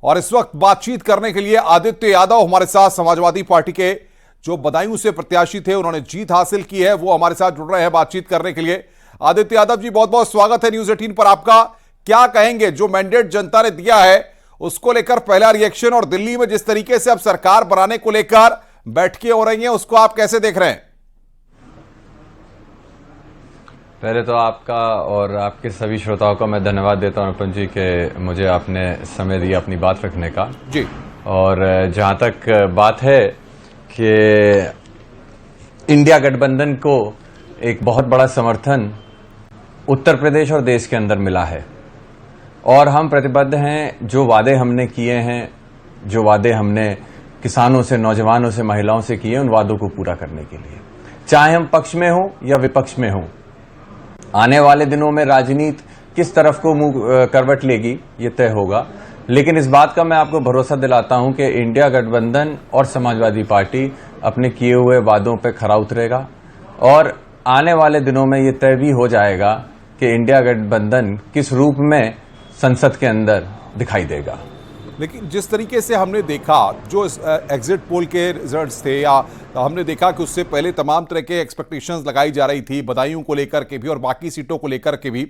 और इस वक्त बातचीत करने के लिए आदित्य यादव हमारे साथ, समाजवादी पार्टी के जो बदायूं से प्रत्याशी थे, उन्होंने जीत हासिल की है, वो हमारे साथ जुड़ रहे हैं बातचीत करने के लिए। आदित्य यादव जी, बहुत बहुत स्वागत है न्यूज 18 पर आपका। क्या कहेंगे, जो मैंडेट जनता ने दिया है उसको लेकर पहला रिएक्शन, और दिल्ली में जिस तरीके से अब सरकार बनाने को लेकर बैठकें हो रही हैं, उसको आप कैसे देख रहे हैं? पहले तो आपका और आपके सभी श्रोताओं का मैं धन्यवाद देता हूं अनुपम जी के मुझे आपने समय दिया अपनी बात रखने का जी। और जहां तक बात है कि इंडिया गठबंधन को एक बहुत बड़ा समर्थन उत्तर प्रदेश और देश के अंदर मिला है और हम प्रतिबद्ध हैं। जो वादे हमने किए हैं, जो वादे हमने किसानों से, नौजवानों से, महिलाओं से किए, उन वादों को पूरा करने के लिए, चाहे हम पक्ष में हो या विपक्ष में हो। आने वाले दिनों में राजनीति किस तरफ को मुंह करवट लेगी ये तय होगा, लेकिन इस बात का मैं आपको भरोसा दिलाता हूं कि इंडिया गठबंधन और समाजवादी पार्टी अपने किए हुए वादों पर खरा उतरेगा और आने वाले दिनों में ये तय भी हो जाएगा कि इंडिया गठबंधन किस रूप में संसद के अंदर दिखाई देगा। लेकिन जिस तरीके से हमने देखा, जो एग्जिट पोल के रिजल्ट्स थे, या हमने देखा कि उससे पहले तमाम तरह के एक्सपेक्टेशंस लगाई जा रही थी, बदायूं को लेकर के भी और बाकी सीटों को लेकर के भी।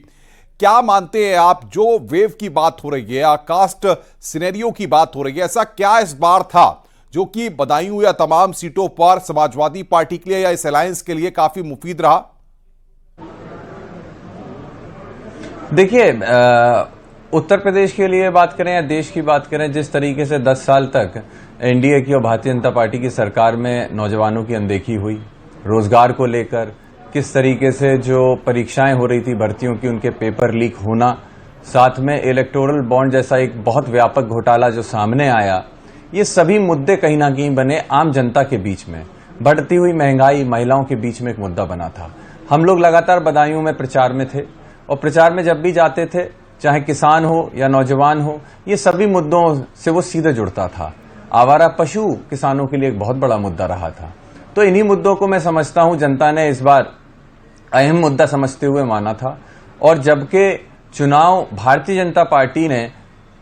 क्या मानते हैं आप, जो वेव की बात हो रही है या कास्ट सिनेरियो की बात हो रही है, ऐसा क्या इस बार था जो कि बदायूं या तमाम सीटों पर समाजवादी पार्टी के लिए या इस अलायंस के लिए काफी मुफीद रहा? देखिए, उत्तर प्रदेश के लिए बात करें या देश की बात करें, जिस तरीके से 10 साल तक एनडीए की और भारतीय जनता पार्टी की सरकार में नौजवानों की अनदेखी हुई, रोजगार को लेकर किस तरीके से जो परीक्षाएं हो रही थी भर्तियों की, उनके पेपर लीक होना, साथ में इलेक्टोरल बॉन्ड जैसा एक बहुत व्यापक घोटाला जो सामने आया, ये सभी मुद्दे कहीं ना कहीं बने आम जनता के बीच में। बढ़ती हुई महंगाई महिलाओं के बीच में एक मुद्दा बना था। हम लोग लगातार बदायूं में प्रचार में थे और प्रचार में जब भी जाते थे, चाहे किसान हो या नौजवान हो, ये सभी मुद्दों से वो सीधे जुड़ता था। आवारा पशु किसानों के लिए एक बहुत बड़ा मुद्दा रहा था। तो इन्हीं मुद्दों को मैं समझता हूं जनता ने इस बार अहम मुद्दा समझते हुए माना था और जबकि चुनाव भारतीय जनता पार्टी ने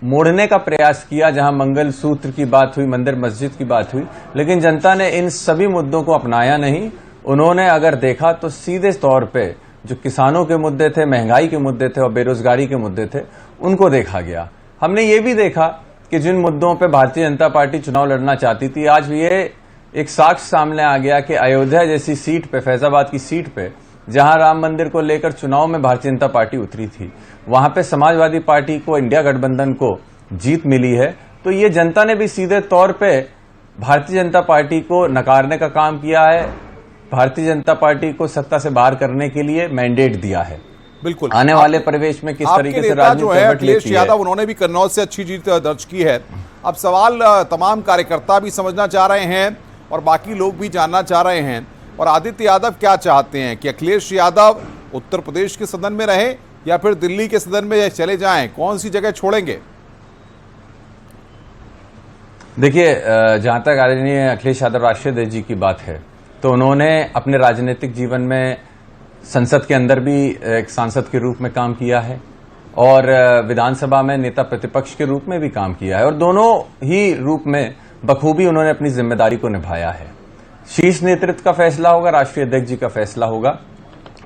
मोड़ने का प्रयास किया, जहां मंगल सूत्र की बात हुई, मंदिर मस्जिद की बात हुई, लेकिन जनता ने इन सभी मुद्दों को अपनाया नहीं। उन्होंने अगर देखा तो सीधे तौर पे जो किसानों के मुद्दे थे, महंगाई के मुद्दे थे और बेरोजगारी के मुद्दे थे, उनको देखा गया। हमने ये भी देखा कि जिन मुद्दों पे भारतीय जनता पार्टी चुनाव लड़ना चाहती थी, आज ये एक साक्ष्य सामने आ गया कि अयोध्या जैसी सीट पे, फैजाबाद की सीट पे, जहां राम मंदिर को लेकर चुनाव में भारतीय जनता पार्टी उतरी थी, वहां पे समाजवादी पार्टी को, इंडिया गठबंधन को जीत मिली है। तो ये जनता ने भी सीधे तौर पे भारतीय जनता पार्टी को नकारने का काम किया है, भारतीय जनता पार्टी को सत्ता से बाहर करने के लिए मैंडेट दिया है। बिल्कुल। आने वाले परिवेश में किस तरीके से राजनीति है अखिलेश यादव, उन्होंने भी कन्नौज से अच्छी जीत दर्ज की है। अब सवाल तमाम कार्यकर्ता भी समझना चाह रहे हैं और बाकी लोग भी जानना चाह रहे हैं, और आदित्य यादव क्या चाहते हैं कि अखिलेश यादव उत्तर प्रदेश के सदन में रहें या फिर दिल्ली के सदन में चले जाएं, कौन सी जगह छोड़ेंगे? देखिए, जहां तक आदरणीय अखिलेश यादव राष्ट्रीय अध्यक्ष जी की बात है, तो उन्होंने अपने राजनीतिक जीवन में संसद के अंदर भी एक सांसद के रूप में काम किया है और विधानसभा में नेता प्रतिपक्ष के रूप में भी काम किया है और दोनों ही रूप में बखूबी उन्होंने अपनी जिम्मेदारी को निभाया है। शीर्ष नेतृत्व का फैसला होगा, राष्ट्रीय अध्यक्ष जी का फैसला होगा,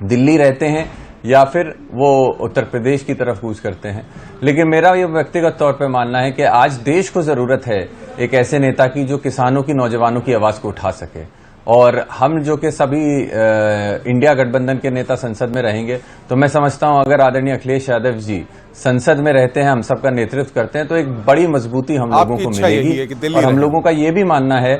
दिल्ली रहते हैं या फिर वो उत्तर प्रदेश की तरफ कूच करते हैं। लेकिन मेरा ये व्यक्तिगत तौर पे मानना है कि आज देश को जरूरत है एक ऐसे नेता की जो किसानों की, नौजवानों की आवाज को उठा सके, और हम जो कि सभी इंडिया गठबंधन के नेता संसद में रहेंगे, तो मैं समझता हूं अगर आदरणीय अखिलेश यादव जी संसद में रहते हैं, हम सबका नेतृत्व करते हैं, तो एक बड़ी मजबूती हम लोगों को मिलेगी। और हम लोगों का ये भी मानना है,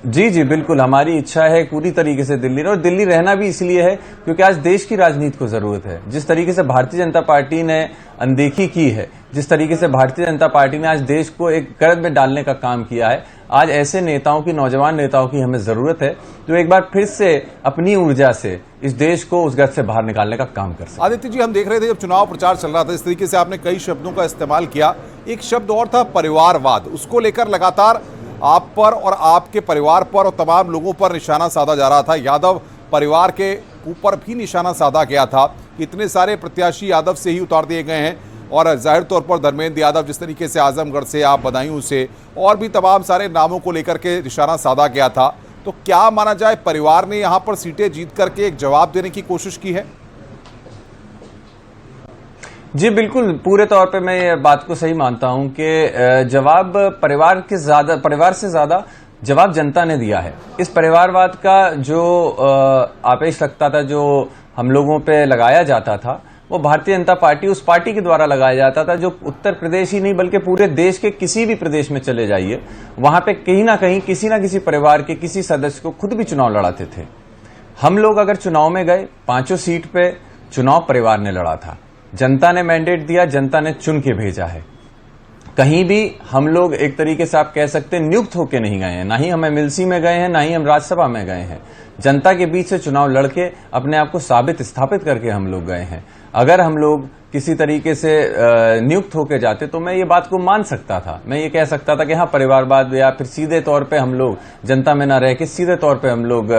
जी बिल्कुल, हमारी इच्छा है पूरी तरीके से दिल्ली, और दिल्ली रहना भी इसलिए है क्योंकि आज देश की राजनीति को जरूरत है। जिस तरीके से भारतीय जनता पार्टी ने अनदेखी की है, जिस तरीके से भारतीय जनता पार्टी ने आज देश को एक गर्त में डालने का काम किया है, आज ऐसे नेताओं की, नौजवान नेताओं की हमें जरूरत है जो एक बार फिर से अपनी ऊर्जा से इस देश को उस गर्त से बाहर निकालने का काम कर सके। आदित्य जी, हम देख रहे थे जब चुनाव प्रचार चल रहा था, इस तरीके से आपने कई शब्दों का इस्तेमाल किया। एक शब्द और था परिवारवाद, उसको लेकर लगातार आप पर और आपके परिवार पर और तमाम लोगों पर निशाना साधा जा रहा था। यादव परिवार के ऊपर भी निशाना साधा गया था। इतने सारे प्रत्याशी यादव से ही उतार दिए गए हैं। और जाहिर तौर पर धर्मेंद्र यादव जिस तरीके से आजमगढ़ से, आप बदायूं से, और भी तमाम सारे नामों को लेकर के निशाना साधा गया था, तो क्या माना जाए परिवार ने यहां पर सीटें जीत करके एक जवाब देने की कोशिश की है? जी बिल्कुल, पूरे तौर पे मैं ये बात को सही मानता हूं कि जवाब परिवार से ज्यादा जवाब जनता ने दिया है। इस परिवारवाद का जो आपेश लगता था, जो हम लोगों पे लगाया जाता था, वो भारतीय जनता पार्टी, उस पार्टी के द्वारा लगाया जाता था जो उत्तर प्रदेश ही नहीं बल्कि पूरे देश के किसी भी प्रदेश में चले जाइए, वहां पे कहीं ना कहीं किसी ना किसी परिवार के किसी सदस्य को खुद भी चुनाव लड़ाते थे। हम लोग अगर चुनाव में गए, 5 सीट पे चुनाव परिवार ने लड़ा था, जनता ने मैंडेट दिया, जनता ने चुन के भेजा है। कहीं भी हम लोग एक तरीके से आप कह सकते हैं नियुक्त होके नहीं गए हैं, ना ही हम एमएलसी में गए हैं, ना ही हम राज्यसभा में गए हैं। जनता के बीच से चुनाव लड़के अपने आप को स्थापित करके हम लोग गए हैं। अगर हम लोग किसी तरीके से नियुक्त होके जाते तो मैं ये बात को मान सकता था, मैं ये कह सकता था कि हाँ परिवारवाद, या फिर सीधे तौर पे हम लोग जनता में ना रह के सीधे तौर पे हम लोग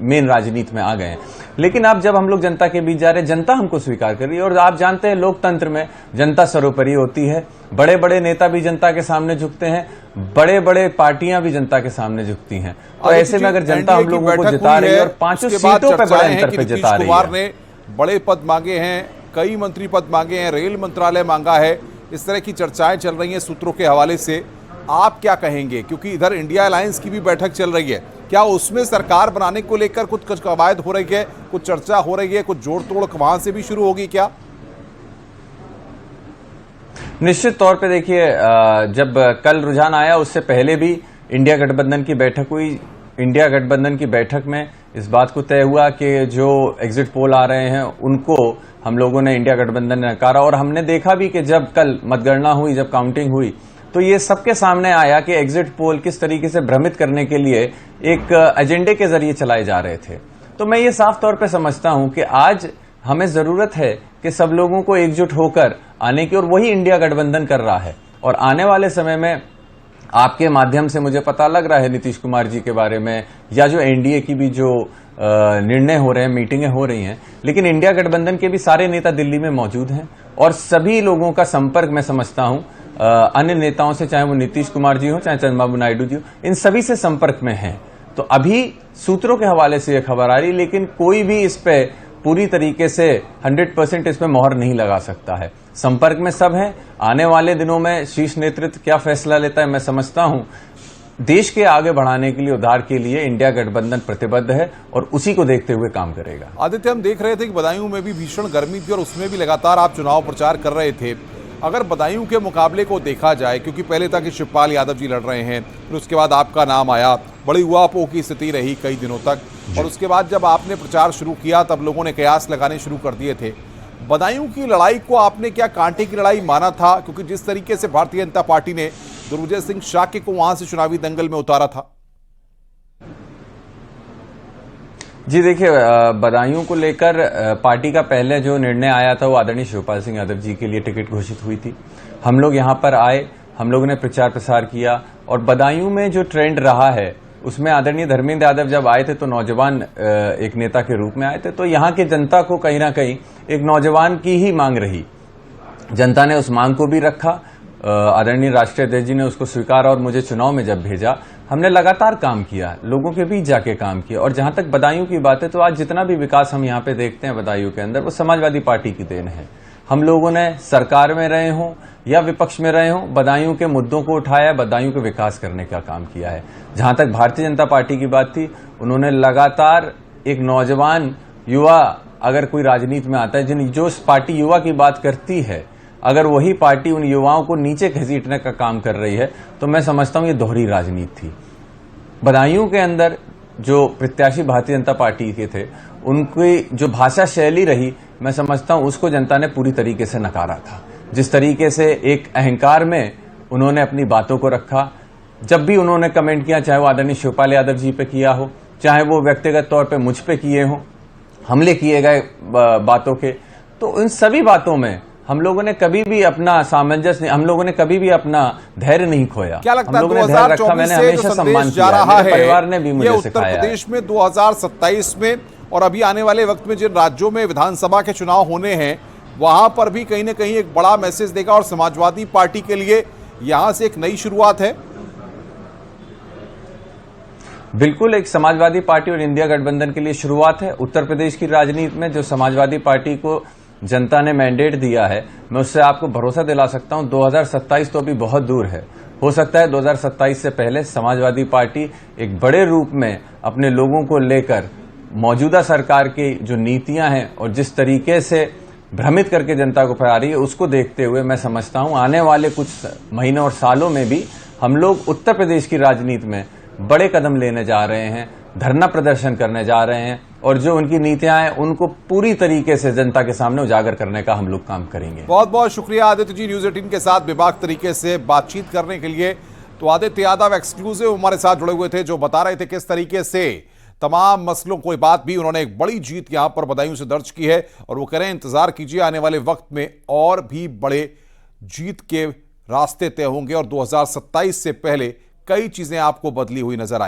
मेन राजनीति में आ गए हैं। लेकिन अब जब हम लोग जनता के बीच जा रहे हैं, जनता हमको स्वीकार कर रही है। और आप जानते हैं लोकतंत्र में जनता सर्वोपरि होती है। बड़े बड़े नेता भी जनता के सामने झुकते हैं, बड़े बड़े पार्टियां भी जनता के सामने झुकती हैं। तो ऐसे में अगर जनता हम लोगों को जिता रही है और 5 सीटों पर बड़े अंतर पे जिता रही है, ने बड़े पद मांगे हैं, कई मंत्री पद मांगे हैं, रेल मंत्रालय मांगा है, इस तरह की चर्चाएं चल रही हैं सूत्रों के हवाले से। आप क्या कहेंगे, क्योंकि इधर इंडिया अलायंस की भी बैठक चल रही है, क्या उसमें सरकार बनाने को लेकर कुछ कवायद हो रही है, कुछ चर्चा हो रही है, कुछ जोड़ तोड़ वहां से भी शुरू होगी क्या? निश्चित तौर पे देखिए, जब कल रुझान आया उससे पहले भी इंडिया गठबंधन की बैठक हुई। इंडिया गठबंधन की बैठक में इस बात को तय हुआ कि जो एग्जिट पोल आ रहे हैं उनको हम लोगों ने, इंडिया गठबंधन ने नकारा। और हमने देखा भी कि जब कल मतगणना हुई, जब काउंटिंग हुई, तो ये सबके सामने आया कि एग्जिट पोल किस तरीके से भ्रमित करने के लिए एक एजेंडे के जरिए चलाए जा रहे थे। तो मैं ये साफ तौर पे समझता हूं कि आज हमें जरूरत है कि सब लोगों को एकजुट होकर आने की, और वही इंडिया गठबंधन कर रहा है। और आने वाले समय में आपके माध्यम से मुझे पता लग रहा है नीतीश कुमार जी के बारे में, या जो एनडीए की भी जो निर्णय हो रहे हैं, मीटिंगें हो रही हैं, लेकिन इंडिया गठबंधन के भी सारे नेता दिल्ली में मौजूद हैं और सभी लोगों का संपर्क मैं समझता हूं अन्य नेताओं से, चाहे वो नीतीश कुमार जी हो, चाहे चंद्रबाबू नायडू जी हो, इन सभी से संपर्क में हैं। तो अभी सूत्रों के हवाले से यह खबर आ रही, लेकिन कोई भी इस पे पूरी तरीके से 100% इस पे मोहर नहीं लगा सकता है। संपर्क में सब हैं। आने वाले दिनों में शीर्ष नेतृत्व क्या फैसला लेता है, मैं समझता हूं देश के आगे बढ़ाने के लिए, उद्धार के लिए इंडिया गठबंधन प्रतिबद्ध है और उसी को देखते हुए काम करेगा। आदित्य, हम देख रहे थे कि बदायूं में भी भीषण गर्मी थी और उसमें भी लगातार आप चुनाव प्रचार कर रहे थे। अगर बदायूं के मुकाबले को देखा जाए, क्योंकि पहले था कि शिवपाल यादव जी लड़ रहे हैं, फिर उसके बाद आपका नाम आया, बड़ी उहापोह की स्थिति रही कई दिनों तक, और उसके बाद जब आपने प्रचार शुरू किया तब लोगों ने कयास लगाने शुरू कर दिए थे। बदायूं की लड़ाई को आपने क्या कांटे की लड़ाई माना था? क्योंकि जिस तरीके से भारतीय जनता पार्टी ने दुर्विजय सिंह शाक्य को वहां से चुनावी दंगल में उतारा था। जी देखिए, बदायूं को लेकर पार्टी का पहले जो निर्णय आया था वो आदरणीय शिवपाल सिंह यादव जी के लिए टिकट घोषित हुई थी। हम लोग यहां पर आए, हम लोगों ने प्रचार प्रसार किया, और बदायूं में जो ट्रेंड रहा है उसमें आदरणीय धर्मेंद्र यादव जब आए थे तो नौजवान एक नेता के रूप में आए थे, तो यहां की जनता को कहीं ना कहीं एक नौजवान की ही मांग रही। जनता ने उस मांग को भी रखा, आदरणीय राष्ट्रीय अध्यक्ष जी ने उसको स्वीकारा, और मुझे चुनाव में जब भेजा, हमने लगातार काम किया, लोगों के बीच जाके काम किया। और जहां तक बदायूं की बात है, तो आज जितना भी विकास हम यहाँ पे देखते हैं बदायूं के अंदर, वो समाजवादी पार्टी की देन है। हम लोगों ने सरकार में रहे हों या विपक्ष में रहे हों, बदायूं के मुद्दों को उठाया, बदायूं के विकास करने का काम किया है। जहां तक भारतीय जनता पार्टी की बात थी, उन्होंने लगातार एक नौजवान युवा, अगर कोई राजनीति में आता है, जो पार्टी युवा की बात करती है, अगर वही पार्टी उन युवाओं को नीचे घसीटने का काम कर रही है, तो मैं समझता हूं ये दोहरी राजनीति थी। बदायूं के अंदर जो प्रत्याशी भारतीय जनता पार्टी के थे, उनकी जो भाषा शैली रही, मैं समझता हूं उसको जनता ने पूरी तरीके से नकारा था। जिस तरीके से एक अहंकार में उन्होंने अपनी बातों को रखा, जब भी उन्होंने कमेंट किया, चाहे वो आदरणीय शिवपाल यादव जी पे किया हो, चाहे वो व्यक्तिगत तौर पे मुझ पे किए हो, हमले किए गए बातों के, तो इन सभी बातों में हम लोगों ने कभी भी अपना सामंजस्य, हम लोगों ने कभी भी अपना धैर्य नहीं खोया। क्या लगता है 2024 से हमेशा सम्मान जा रहा है, परिवार ने भी मुझे उत्तर प्रदेश में 2027 में और अभी आने वाले वक्त में जिन राज्यों में विधानसभा के चुनाव होने हैं, वहां पर भी कहीं ना कहीं एक बड़ा मैसेज देगा और समाजवादी पार्टी के लिए यहां से एक नई शुरुआत है। बिल्कुल, एक समाजवादी पार्टी और इंडिया गठबंधन के लिए शुरुआत है। उत्तर प्रदेश की राजनीति में जो समाजवादी पार्टी को जनता ने मैंडेट दिया है, मैं उससे आपको भरोसा दिला सकता हूं 2027 तो अभी बहुत दूर है। हो सकता है 2027 से पहले समाजवादी पार्टी एक बड़े रूप में अपने लोगों को लेकर मौजूदा सरकार की जो नीतियां हैं और जिस तरीके से भ्रमित करके जनता को फैला रही है, उसको देखते हुए मैं समझता हूं आने वाले कुछ महीनों और सालों में भी हम लोग उत्तर प्रदेश की राजनीति में बड़े कदम लेने जा रहे हैं, धरना प्रदर्शन करने जा रहे हैं और जो उनकी नीतियां हैं उनको पूरी तरीके से जनता के सामने उजागर करने का हम लोग काम करेंगे। बहुत बहुत शुक्रिया आदित्य जी, न्यूज 18 के साथ बेबाक तरीके से बातचीत करने के लिए। तो आदित्य यादव एक्सक्लूसिव हमारे साथ जुड़े हुए थे, जो बता रहे थे किस तरीके से तमाम मसलों को बात भी उन्होंने एक बड़ी जीत यहां पर बदायूं से दर्ज की है और वो कह रहे हैं इंतजार कीजिए, आने वाले वक्त में और भी बड़े जीत के रास्ते तय होंगे और 2027 से पहले कई चीजें आपको बदली हुई नजर आएंगी।